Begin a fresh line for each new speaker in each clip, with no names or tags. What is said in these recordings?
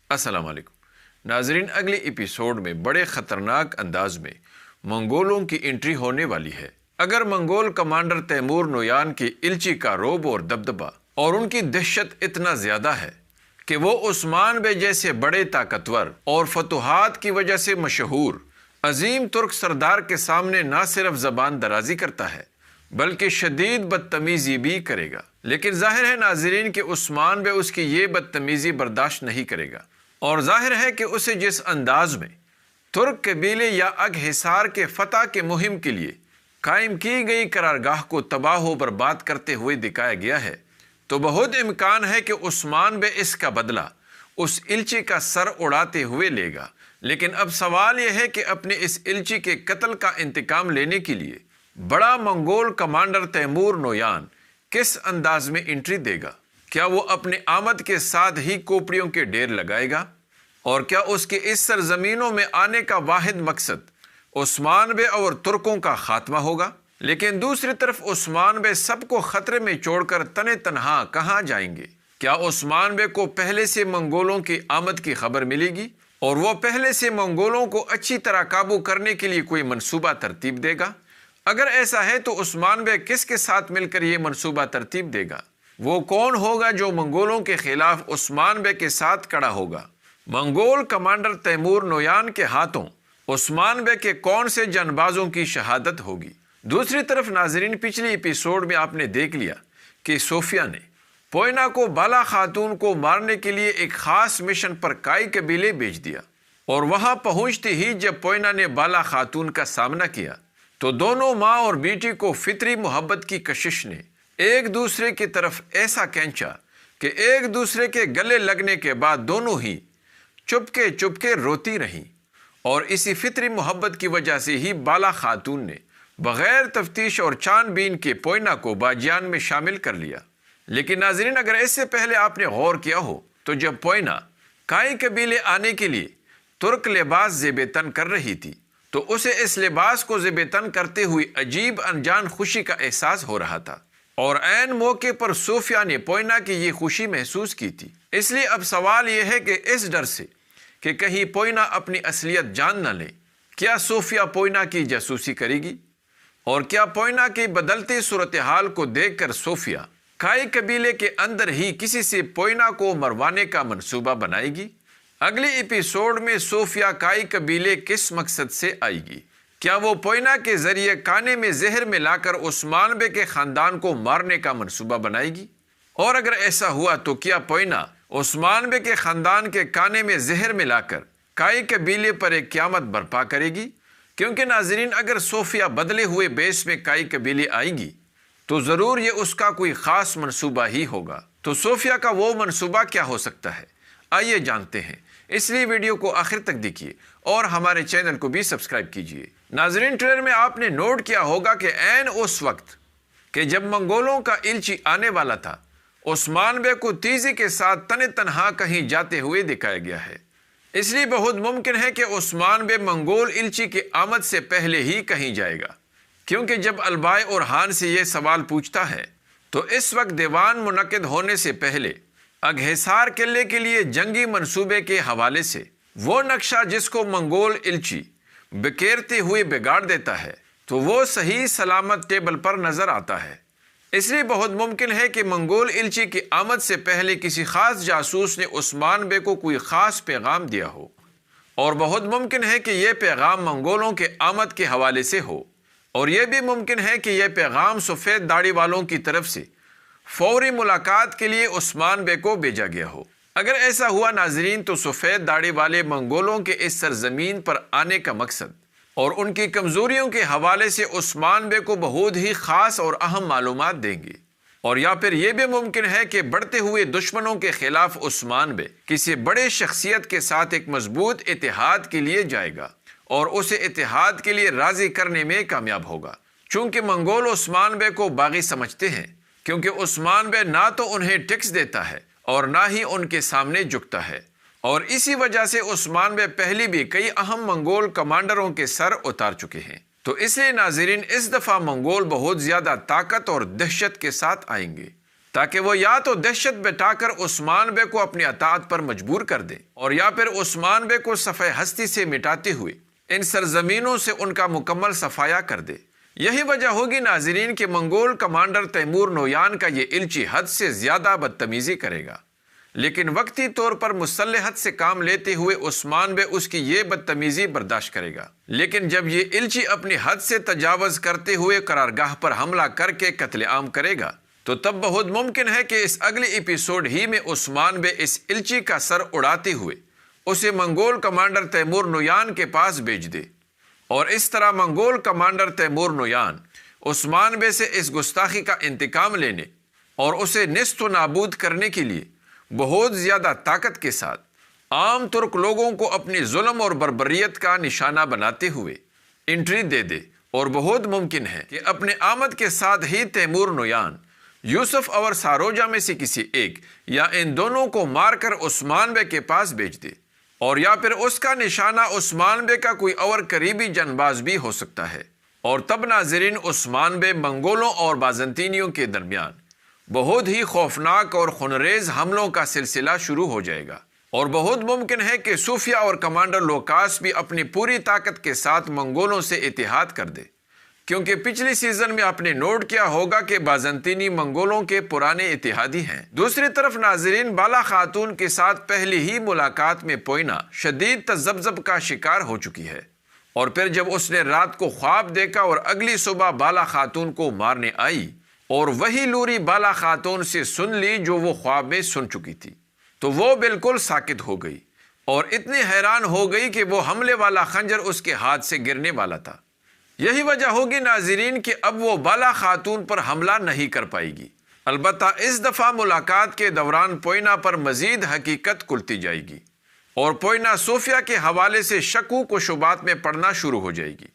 السلام علیکم ناظرین، اگلے ایپیسوڈ میں بڑے خطرناک انداز میں منگولوں کی انٹری ہونے والی ہے۔ اگر منگول کمانڈر تیمور نویان کی الچی کا رعب اور دبدبہ اور ان کی دہشت اتنا زیادہ ہے کہ وہ عثمان بے جیسے بڑے طاقتور اور فتوحات کی وجہ سے مشہور عظیم ترک سردار کے سامنے نہ صرف زبان درازی کرتا ہے بلکہ شدید بدتمیزی بھی کرے گا، لیکن ظاہر ہے ناظرین کہ عثمان بے اس کی یہ بدتمیزی برداشت نہیں کرے گا، اور ظاہر ہے کہ اسے جس انداز میں ترک قبیلے یا اگحصار کے فتح کے مہم کے لیے قائم کی گئی قرارگاہ کو تباہ و برباد کرتے ہوئے دکھایا گیا ہے، تو بہت امکان ہے کہ عثمان بے اس کا بدلہ اس الچی کا سر اڑاتے ہوئے لے گا۔ لیکن اب سوال یہ ہے کہ اپنے اس الچی کے قتل کا انتقام لینے کے لیے بڑا منگول کمانڈر تیمور نویان کس انداز میں انٹری دے گا؟ کیا وہ اپنے آمد کے ساتھ ہی کوپڑیوں کے ڈھیر لگائے گا؟ اور کیا اس کے اس سرزمینوں میں آنے کا واحد مقصد عثمان بے اور ترکوں کا خاتمہ ہوگا؟ لیکن دوسری طرف عثمان بے سب کو خطرے میں چھوڑ کر تنے تنہا کہاں جائیں گے؟ کیا عثمان بے کو پہلے سے منگولوں کی آمد کی خبر ملے گی اور وہ پہلے سے منگولوں کو اچھی طرح قابو کرنے کے لیے کوئی منصوبہ ترتیب دے گا؟ اگر ایسا ہے تو عثمان بے کس کے ساتھ مل کر یہ منصوبہ ترتیب دے گا؟ وہ کون ہوگا جو منگولوں کے خلاف عثمان بے کے ساتھ کھڑا ہوگا؟ منگول کمانڈر تیمور نویان کے ہاتھوں عثمان بے کے کون سے جنبازوں کی شہادت ہوگی؟ دوسری طرف ناظرین، پچھلی ایپیسوڈ میں آپ نے دیکھ لیا کہ صوفیہ نے پوئنا کو بالا خاتون کو مارنے کے لیے ایک خاص مشن پر کائی قبیلے بھیج دیا، اور وہاں پہنچتے ہی جب پوئنا نے بالا خاتون کا سامنا کیا تو دونوں ماں اور بیٹی کو فطری محبت کی کشش نے ایک دوسرے کی طرف ایسا کھینچا کہ ایک دوسرے کے گلے لگنے کے بعد دونوں ہی چپکے روتی رہیں، اور اسی فطری محبت کی وجہ سے ہی بالا خاتون نے بغیر تفتیش اور چھان بین کے پوئنا کو باجیان میں شامل کر لیا۔ لیکن ناظرین، اگر اس سے پہلے آپ نے غور کیا ہو تو جب پوئنا کائی قبیلے آنے کے لیے ترک لباس زیب تن کر رہی تھی تو اسے اس لباس کو زیب تن کرتے ہوئے عجیب انجان خوشی کا احساس ہو رہا تھا، اور عین موقع پر صوفیہ نے پوئنا کی یہ خوشی محسوس کی تھی۔ اس لیے اب سوال یہ ہے کہ اس ڈر سے کہ کہیں پوئنا اپنی اصلیت جان نہ لے، کیا صوفیہ پوئنا کی جاسوسی کرے گی؟ اور کیا پوئنا کی بدلتی صورتحال کو دیکھ کر صوفیہ کائی قبیلے کے اندر ہی کسی سے پوئنا کو مروانے کا منصوبہ بنائے گی؟ اگلی ایپیسوڈ میں صوفیہ کائی قبیلے کس مقصد سے آئے گی؟ کیا وہ پوئنا کے ذریعے کانے میں زہر ملا کر عثمان بے کے خاندان کو مارنے کا منصوبہ بنائے گی؟ اور اگر ایسا ہوا تو کیا پوئنا عثمان بے کے خاندان کے کانے میں زہر ملا کر کائی قبیلے پر ایک قیامت برپا کرے گی؟ کیونکہ ناظرین، اگر صوفیہ بدلے ہوئے بیس میں کائی قبیلے آئیں گی تو ضرور یہ اس کا کوئی خاص منصوبہ ہی ہوگا۔ تو صوفیہ کا وہ منصوبہ کیا ہو سکتا ہے؟ آئیے جانتے ہیں، اس لیے ویڈیو کو آخر تک دیکھیے اور ہمارے چینل کو بھی سبسکرائب کیجیے۔ ناظرین، ٹریلر میں آپ نے نوٹ کیا ہوگا کہ عین اس وقت کہ جب منگولوں کا الچی آنے والا تھا، عثمان بے کو تیزی کے ساتھ تنے تنہا کہیں جاتے ہوئے دکھایا گیا ہے۔ اس لیے بہت ممکن ہے کہ عثمان بے منگول الچی کی آمد سے پہلے ہی کہیں جائے گا، کیونکہ جب البائے اور ہان سے یہ سوال پوچھتا ہے تو اس وقت دیوان منعقد ہونے سے پہلے اگحصار قلعے کے لیے جنگی منصوبے کے حوالے سے وہ نقشہ جس کو منگول الچی بکیرتے ہوئے بگاڑ دیتا ہے تو وہ صحیح سلامت ٹیبل پر نظر آتا ہے۔ اس لیے بہت ممکن ہے کہ منگول الچی کی آمد سے پہلے کسی خاص جاسوس نے عثمان بے کو کوئی خاص پیغام دیا ہو، اور بہت ممکن ہے کہ یہ پیغام منگولوں کے آمد کے حوالے سے ہو، اور یہ بھی ممکن ہے کہ یہ پیغام سفید داڑھی والوں کی طرف سے فوری ملاقات کے لیے عثمان بے کو بھیجا گیا ہو۔ اگر ایسا ہوا ناظرین، تو سفید داڑھی والے منگولوں کے اس سرزمین پر آنے کا مقصد اور ان کی کمزوریوں کے حوالے سے عثمان بے کو بہت ہی خاص اور اہم معلومات دیں گے، اور یا پھر یہ بھی ممکن ہے کہ بڑھتے ہوئے دشمنوں کے خلاف عثمان بے کسی بڑے شخصیت کے ساتھ ایک مضبوط اتحاد کے لیے جائے گا اور اسے اتحاد کے لیے راضی کرنے میں کامیاب ہوگا، چونکہ منگول عثمان بے کو باغی سمجھتے ہیں، کیونکہ عثمان بے نہ تو انہیں ٹیکس دیتا ہے اور نہ ہی ان کے سامنے جھکتا ہے، اور اسی وجہ سے عثمان بے پہلی بھی کئی اہم منگول کمانڈروں کے سر اتار چکے ہیں۔ تو اس لیے ناظرین، اس دفعہ منگول بہت زیادہ طاقت اور دہشت کے ساتھ آئیں گے، تاکہ وہ یا تو دہشت بٹھا کر عثمان بے کو اپنی اطاعت پر مجبور کر دے اور یا پھر عثمان بے کو صفحہ ہستی سے مٹاتے ہوئے ان سرزمینوں سے ان کا مکمل صفایا کر دے۔ یہی وجہ ہوگی ناظرین کہ منگول کمانڈر تیمور نویان کا یہ الچی حد سے زیادہ بدتمیزی کرے گا، لیکن وقتی طور پر مصلحت سے کام لیتے ہوئے عثمان بے اس کی یہ بدتمیزی برداشت کرے گا، لیکن جب یہ الچی اپنی حد سے تجاوز کرتے ہوئے قرارگاہ پر حملہ کر کے قتل عام کرے گا تو تب بہت ممکن ہے کہ اس اگلے ایپیسوڈ ہی میں عثمان بے اس الچی کا سر اڑاتے ہوئے اسے منگول کمانڈر تیمور نویان کے پاس بھیج دے، اور اس طرح منگول کمانڈر تیمور نویان عثمان بے سے اس گستاخی کا انتقام لینے اور اسے نیست و نابود کرنے کے لیے بہت زیادہ طاقت کے ساتھ عام ترک لوگوں کو اپنی ظلم اور بربریت کا نشانہ بناتے ہوئے انٹری دے دے، اور بہت ممکن ہے کہ اپنے آمد کے ساتھ ہی تیمور نویان یوسف اور ساروجہ میں سے کسی ایک یا ان دونوں کو مار کر عثمان بے کے پاس بھیج دے، اور یا پھر اس کا نشانہ عثمان بے کا کوئی اور قریبی جنباز بھی ہو سکتا ہے، اور تب ناظرین عثمان بے منگولوں اور بازنطینیوں کے درمیان بہت ہی خوفناک اور خونریز حملوں کا سلسلہ شروع ہو جائے گا، اور بہت ممکن ہے کہ صوفیہ اور کمانڈر لوکاس بھی اپنی پوری طاقت کے ساتھ منگولوں سے اتحاد کر دے، کیونکہ پچھلی سیزن میں آپ نے نوٹ کیا ہوگا کہ بازنطینی منگولوں کے پرانے اتحادی ہیں۔ دوسری طرف ناظرین بالا خاتون کے ساتھ پہلی ہی ملاقات میں پوئنا شدید تذبذب کا شکار ہو چکی ہے، اور پھر جب اس نے رات کو خواب دیکھا اور اگلی صبح بالا خاتون کو مارنے آئی اور وہی لوری بالا خاتون سے سن لی جو وہ خواب میں سن چکی تھی، تو وہ بالکل ساکت ہو گئی اور اتنی حیران ہو گئی کہ وہ حملے والا خنجر اس کے ہاتھ سے گرنے والا تھا۔ یہی وجہ ہوگی ناظرین کہ اب وہ بالا خاتون پر حملہ نہیں کر پائے گی، البتہ اس دفعہ ملاقات کے دوران پوئنا پر مزید حقیقت کھلتی جائے گی اور پوئنا صوفیہ کے حوالے سے شکوک و شبہات میں پڑنا شروع ہو جائے گی،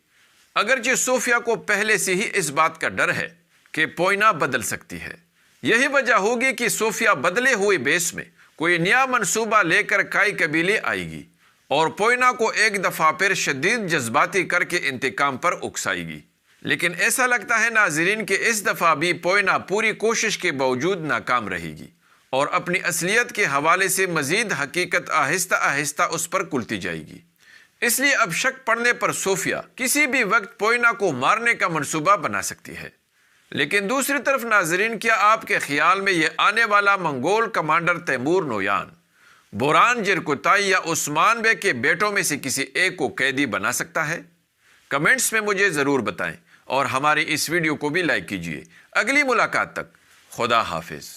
اگرچہ صوفیہ کو پہلے سے ہی اس بات کا ڈر ہے کہ پوئنا بدل سکتی ہے۔ یہی وجہ ہوگی کہ صوفیہ بدلے ہوئے بیس میں کوئی نیا منصوبہ لے کر کائی قبیلے آئے گی اور پوئنا کو ایک دفعہ پھر شدید جذباتی کر کے انتقام پر اکسائے گی، لیکن ایسا لگتا ہے ناظرین کہ اس دفعہ بھی پوئنا پوری کوشش کے باوجود ناکام رہے گی اور اپنی اصلیت کے حوالے سے مزید حقیقت آہستہ آہستہ اس پر کھلتی جائے گی۔ اس لیے اب شک پڑنے پر صوفیہ کسی بھی وقت پوئنا کو مارنے کا منصوبہ بنا سکتی ہے، لیکن دوسری طرف ناظرین کیا آپ کے خیال میں یہ آنے والا منگول کمانڈر تیمور نویان بوران جرکوتائی یا عثمان بے کے بیٹوں میں سے کسی ایک کو قیدی بنا سکتا ہے؟ کمنٹس میں مجھے ضرور بتائیں اور ہماری اس ویڈیو کو بھی لائک کیجیے۔ اگلی ملاقات تک خدا حافظ۔